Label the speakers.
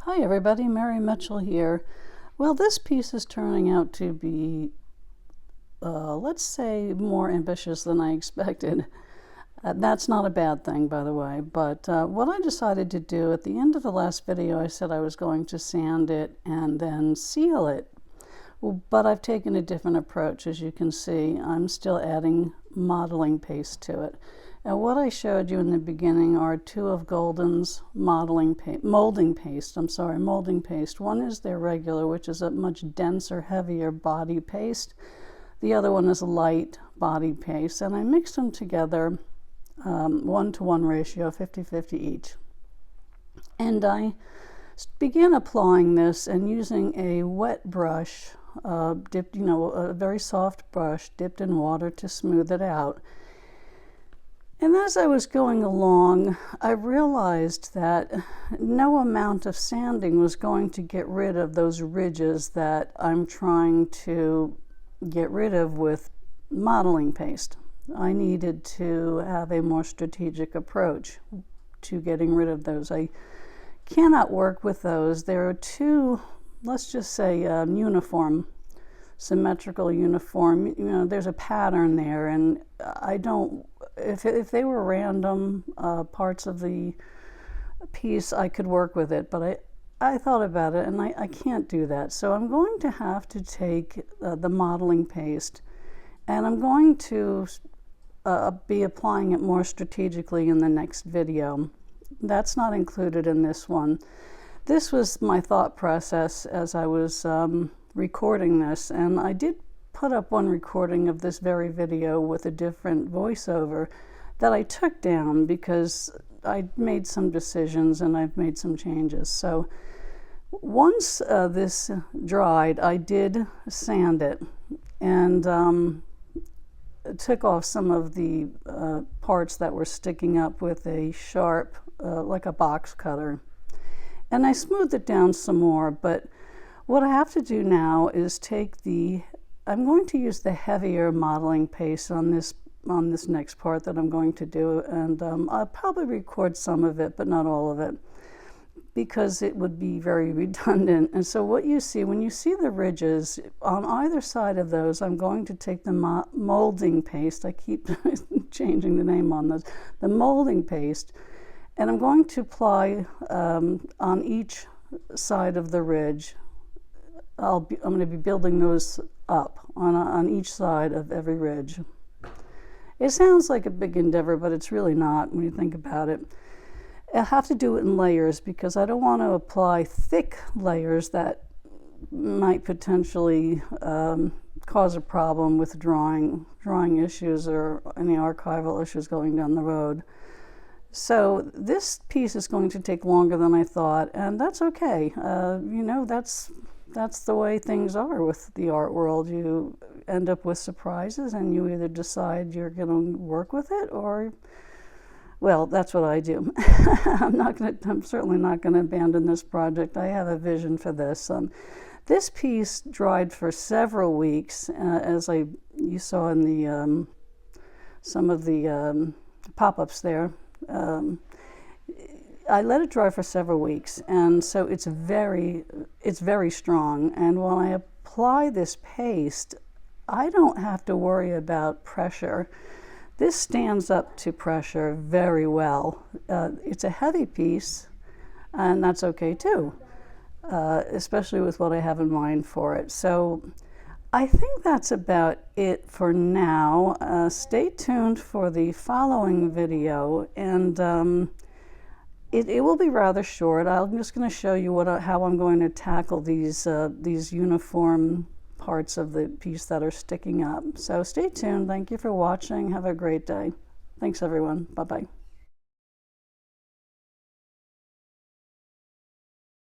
Speaker 1: Hi everybody, Mary Mitchell here. Well, this piece is turning out to be, let's say, more ambitious than I expected. That's not a bad thing, by the way, but what I decided to do at the end of the last video, I said I was going to sand it and then seal it. Well, but I've taken a different approach. As you can see, I'm still adding modeling paste to it. And what I showed you in the beginning are two of Golden's molding paste. One is their regular, which is a much denser, heavier body paste. The other one is a light body paste. And I mixed them together, 1-to-1 ratio, 50-50 each. And I began applying this and using a wet brush, dipped, a very soft brush dipped in water to smooth it out. And as I was going along, I realized that no amount of sanding was going to get rid of those ridges that I'm trying to get rid of with modeling paste. I needed to have a more strategic approach to getting rid of those. I cannot work with those. There are two, let's just say, symmetrical uniform. There's a pattern there, and I don't, if they were random parts of the piece, I could work with it, but I thought about it and I can't do that. So I'm going to have to take the modeling paste, and I'm going to be applying it more strategically in the next video. That's not included in this one. This was my thought process as I was recording this, and I did put up one recording of this very video with a different voiceover that I took down because I made some decisions and I've made some changes. So once this dried, I did sand it and took off some of the parts that were sticking up with a sharp, like a box cutter. And I smoothed it down some more, but what I have to do now is I'm going to use the heavier modeling paste on this next part that I'm going to do, and I'll probably record some of it, but not all of it, because it would be very redundant. And so what you see, when you see the ridges on either side of those, I'm going to take the molding paste, I keep changing the name on those, the molding paste, and I'm going to apply on each side of the ridge. I'm going to be building those up on each side of every ridge. It sounds like a big endeavor, but it's really not when you think about it. I have to do it in layers because I don't want to apply thick layers that might potentially cause a problem with drawing issues or any archival issues going down the road. So this piece is going to take longer than I thought, and that's okay. That's the way things are with the art world. You end up with surprises and you either decide you're going to work with it or, well, that's what I do. I'm certainly not going to abandon this project. I have a vision for this. This piece dried for several weeks, as you saw in the some of the pop-ups there. I let it dry for several weeks, and so it's very strong. And when I apply this paste, I don't have to worry about pressure. This stands up to pressure very well. It's a heavy piece, and that's okay too, especially with what I have in mind for it. So I think that's about it for now. Stay tuned for the following video, and it will be rather short. I'm just going to show you how I'm going to tackle these uniform parts of the piece that are sticking up. So stay tuned. Thank you for watching. Have a great day. Thanks, everyone. Bye-bye.